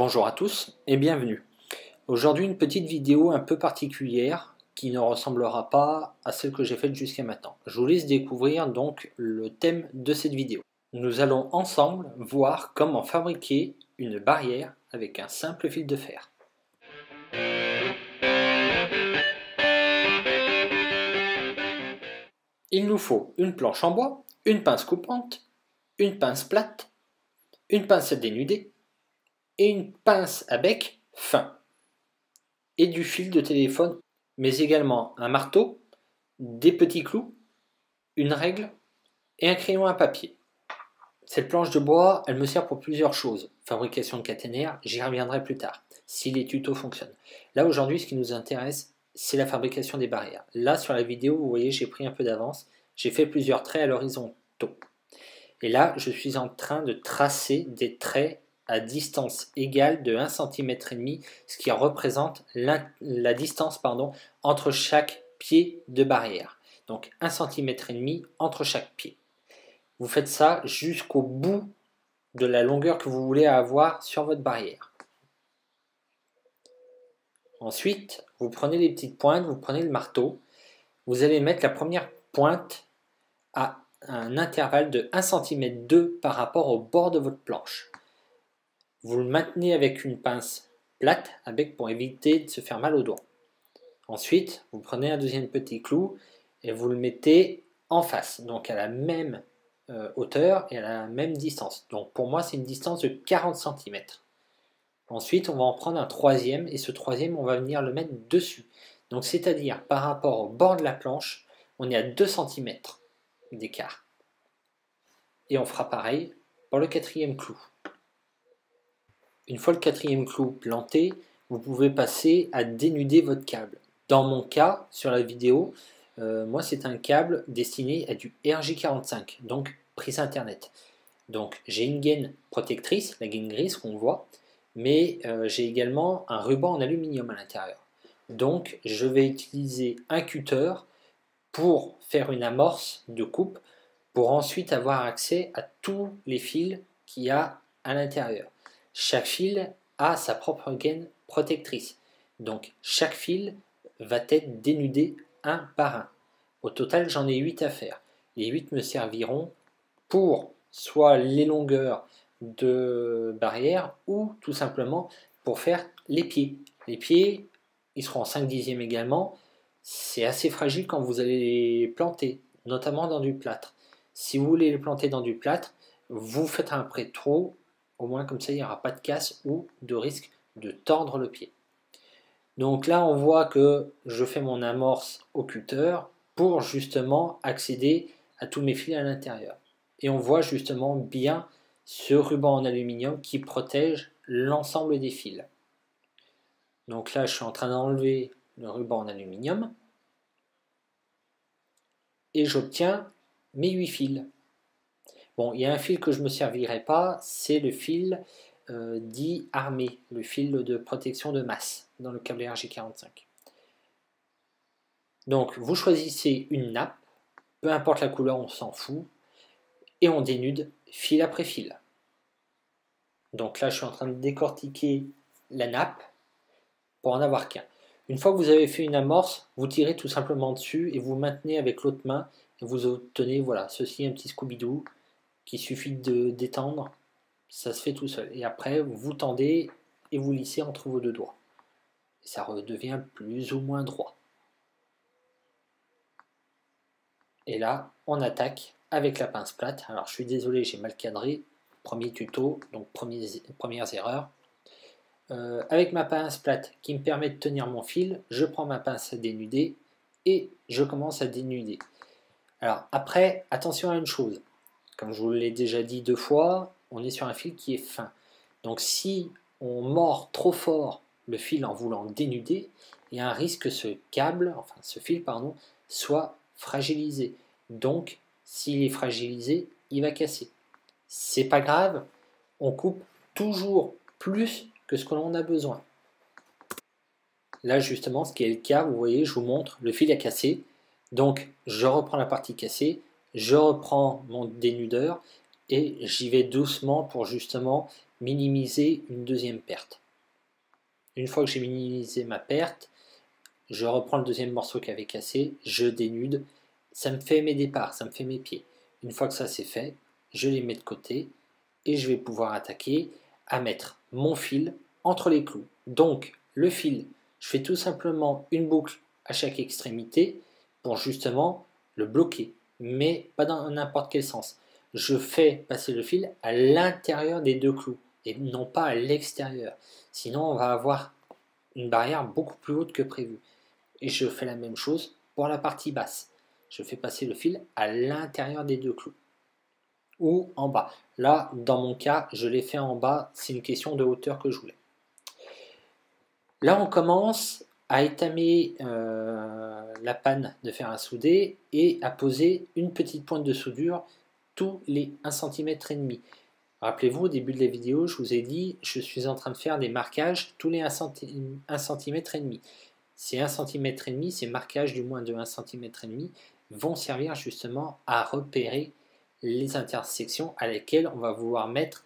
Bonjour à tous et bienvenue. Aujourd'hui une petite vidéo un peu particulière qui ne ressemblera pas à celle que j'ai faite jusqu'à maintenant. Je vous laisse découvrir donc le thème de cette vidéo. Nous allons ensemble voir comment fabriquer une barrière avec un simple fil de fer. Il nous faut une planche en bois, une pince coupante, une pince plate, une pince à dénuder et une pince à bec fin et du fil de téléphone, mais également un marteau, des petits clous, une règle et un crayon à papier. Cette planche de bois, elle me sert pour plusieurs choses. Fabrication de caténaires, j'y reviendrai plus tard, si les tutos fonctionnent. Là aujourd'hui, ce qui nous intéresse, c'est la fabrication des barrières. Là sur la vidéo, vous voyez, j'ai pris un peu d'avance, j'ai fait plusieurs traits à l'horizontaux. Et là, je suis en train de tracer des traits à distance égale de 1,5 cm, ce qui représente la distance entre chaque pied de barrière. Donc 1,5 cm entre chaque pied. Vous faites ça jusqu'au bout de la longueur que vous voulez avoir sur votre barrière. Ensuite, vous prenez les petites pointes, vous prenez le marteau, vous allez mettre la première pointe à un intervalle de 1,2 cm par rapport au bord de votre planche. Vous le maintenez avec une pince plate à bec pour éviter de se faire mal au doigt. Ensuite, vous prenez un deuxième petit clou et vous le mettez en face, donc à la même hauteur et à la même distance. Donc pour moi, c'est une distance de 40 cm. Ensuite, on va en prendre un troisième et ce troisième, on va venir le mettre dessus. Donc c'est-à-dire par rapport au bord de la planche, on est à 2 cm d'écart. Et on fera pareil pour le quatrième clou. Une fois le quatrième clou planté, vous pouvez passer à dénuder votre câble. Dans mon cas, sur la vidéo, moi c'est un câble destiné à du RJ45, donc prise internet. Donc j'ai une gaine protectrice, la gaine grise qu'on voit, mais j'ai également un ruban en aluminium à l'intérieur. Donc je vais utiliser un cutter pour faire une amorce de coupe, pour ensuite avoir accès à tous les fils qu'il y a à l'intérieur. Chaque fil a sa propre gaine protectrice. Donc chaque fil va être dénudé un par un. Au total, j'en ai 8 à faire. Les 8 me serviront pour soit les longueurs de barrière ou tout simplement pour faire les pieds. Les pieds, ils seront en 5/10 également. C'est assez fragile quand vous allez les planter, notamment dans du plâtre. Si vous voulez les planter dans du plâtre, vous faites un pré-trou, au moins comme ça il n'y aura pas de casse ou de risque de tordre le pied. Donc là on voit que je fais mon amorce au cutter pour justement accéder à tous mes fils à l'intérieur. Et on voit justement bien ce ruban en aluminium qui protège l'ensemble des fils. Donc là je suis en train d'enlever le ruban en aluminium et j'obtiens mes 8 fils. Bon, il y a un fil que je ne me servirai pas, c'est le fil dit armé, le fil de protection de masse dans le câble RJ45. Donc vous choisissez une nappe, peu importe la couleur, on s'en fout, et on dénude fil après fil. Donc là je suis en train de décortiquer la nappe pour en avoir qu'un. Une fois que vous avez fait une amorce, vous tirez tout simplement dessus et vous maintenez avec l'autre main et vous obtenez, voilà, ceci, un petit Scooby-Doo qu'il suffit de détendre, ça se fait tout seul. Et après, vous tendez et vous lissez entre vos deux doigts. Et ça redevient plus ou moins droit. Et là, on attaque avec la pince plate. Alors, je suis désolé, j'ai mal cadré. Premier tuto, donc premières erreurs. Avec ma pince plate qui me permet de tenir mon fil, je prends ma pince à dénuder et je commence à dénuder. Alors après, attention à une chose, comme je vous l'ai déjà dit 2 fois, on est sur un fil qui est fin. Donc si on mord trop fort le fil en voulant dénuder, il y a un risque que ce fil soit fragilisé. Donc s'il est fragilisé, il va casser. C'est pas grave, on coupe toujours plus que ce que l'on a besoin. Là justement, ce qui est le cas, vous voyez, je vous montre, le fil a cassé, donc je reprends la partie cassée, je reprends mon dénudeur et j'y vais doucement pour justement minimiser une deuxième perte. Une fois que j'ai minimisé ma perte, je reprends le deuxième morceau qui avait cassé, je dénude, ça me fait mes départs, ça me fait mes pieds. Une fois que ça c'est fait, je les mets de côté et je vais pouvoir attaquer à mettre mon fil entre les clous. Donc le fil, je fais tout simplement une boucle à chaque extrémité pour justement le bloquer, mais pas dans n'importe quel sens. Je fais passer le fil à l'intérieur des deux clous et non pas à l'extérieur. Sinon on va avoir une barrière beaucoup plus haute que prévu. Et je fais la même chose pour la partie basse. Je fais passer le fil à l'intérieur des deux clous ou en bas. Là, dans mon cas, je l'ai fait en bas, c'est une question de hauteur que je voulais. Là, on commence à étamer la panne de fer à souder et à poser une petite pointe de soudure tous les 1,5 cm. Rappelez-vous, au début de la vidéo, je vous ai dit, je suis en train de faire des marquages tous les 1,5 cm. Ces 1,5 cm, ces marquages du moins de 1,5 cm, vont servir justement à repérer les intersections à lesquelles on va vouloir mettre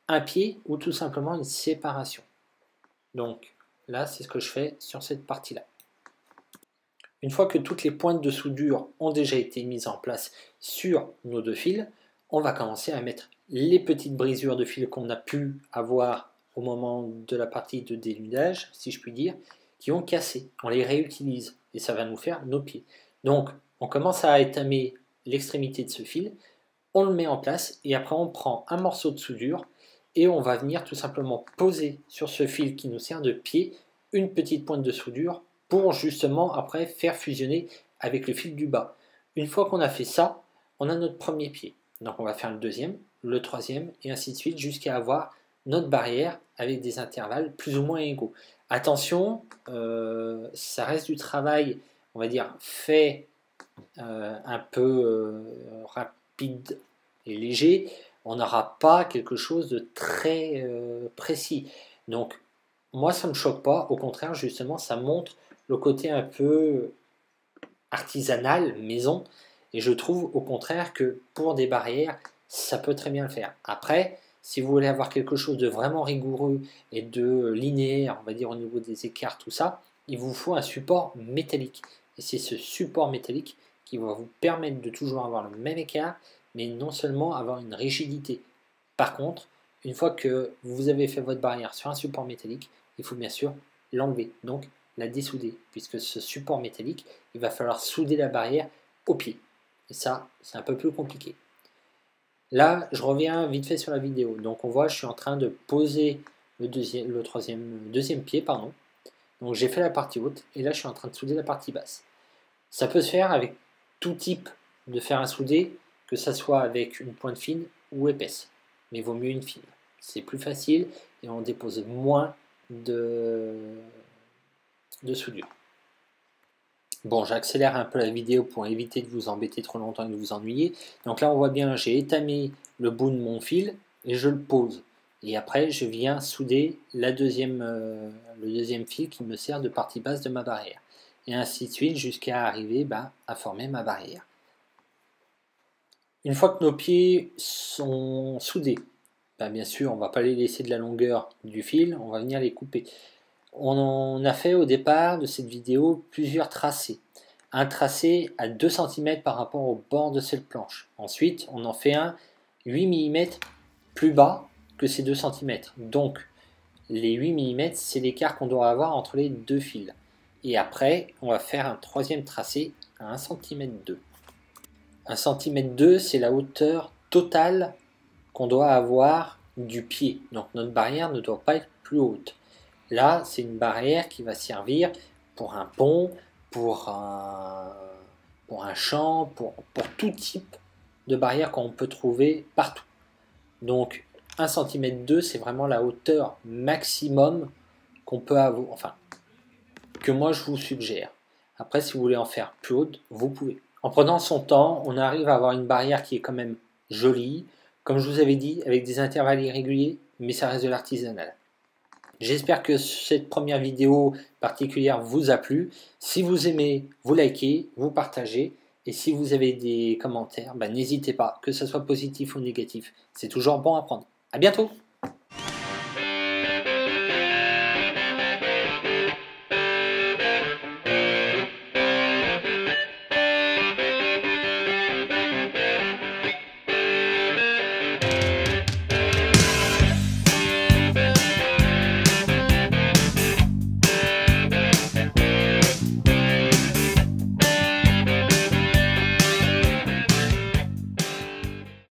un pied ou tout simplement une séparation. Donc là, c'est ce que je fais sur cette partie-là. Une fois que toutes les pointes de soudure ont déjà été mises en place sur nos deux fils, on va commencer à mettre les petites brisures de fil qu'on a pu avoir au moment de la partie de dénudage, si je puis dire, qui ont cassé. On les réutilise et ça va nous faire nos pieds. Donc on commence à étamer l'extrémité de ce fil, on le met en place et après on prend un morceau de soudure et on va venir tout simplement poser sur ce fil qui nous sert de pied une petite pointe de soudure pour justement après faire fusionner avec le fil du bas. Une fois qu'on a fait ça, on a notre premier pied. Donc on va faire le deuxième, le troisième et ainsi de suite jusqu'à avoir notre barrière avec des intervalles plus ou moins égaux. Attention, ça reste du travail, on va dire, fait un peu rapide et léger. On n'aura pas quelque chose de très précis. Donc moi ça ne me choque pas, au contraire justement ça montre le côté un peu artisanal, maison, et je trouve au contraire que pour des barrières, ça peut très bien le faire. Après, si vous voulez avoir quelque chose de vraiment rigoureux et de linéaire, on va dire au niveau des écarts, tout ça, il vous faut un support métallique. Et c'est ce support métallique qui va vous permettre de toujours avoir le même écart, mais non seulement avoir une rigidité. Par contre, une fois que vous avez fait votre barrière sur un support métallique, il faut bien sûr l'enlever, donc la dessouder, puisque ce support métallique, il va falloir souder la barrière au pied. Et ça, c'est un peu plus compliqué. Là, je reviens vite fait sur la vidéo. Donc on voit, je suis en train de poser le deuxième pied, pardon. Donc j'ai fait la partie haute, et là je suis en train de souder la partie basse. Ça peut se faire avec tout type de fer à souder, que ça soit avec une pointe fine ou épaisse. Mais il vaut mieux une fine. C'est plus facile et on dépose moins de soudure. Bon, j'accélère un peu la vidéo pour éviter de vous embêter trop longtemps et de vous ennuyer. Donc là, on voit bien, j'ai étamé le bout de mon fil et je le pose. Et après, je viens souder le deuxième fil qui me sert de partie basse de ma barrière. Et ainsi de suite jusqu'à arriver à former ma barrière. Une fois que nos pieds sont soudés, bien sûr, on ne va pas les laisser de la longueur du fil, on va venir les couper. On a fait au départ de cette vidéo plusieurs tracés. Un tracé à 2 cm par rapport au bord de cette planche. Ensuite, on en fait un 8 mm plus bas que ces 2 cm. Donc, les 8 mm, c'est l'écart qu'on doit avoir entre les deux fils. Et après, on va faire un troisième tracé à 1 cm 2. 1 cm 2, c'est la hauteur totale qu'on doit avoir du pied. Donc, notre barrière ne doit pas être plus haute. Là, c'est une barrière qui va servir pour un pont, pour un champ, pour tout type de barrière qu'on peut trouver partout. Donc 1 cm 2, c'est vraiment la hauteur maximum qu'on peut avoir, enfin, que moi je vous suggère. Après, si vous voulez en faire plus haute, vous pouvez. En prenant son temps, on arrive à avoir une barrière qui est quand même jolie, comme je vous avais dit, avec des intervalles irréguliers, mais ça reste de l'artisanal. J'espère que cette première vidéo particulière vous a plu. Si vous aimez, vous likez, vous partagez. Et si vous avez des commentaires, n'hésitez pas, que ce soit positif ou négatif. C'est toujours bon à prendre. À bientôt!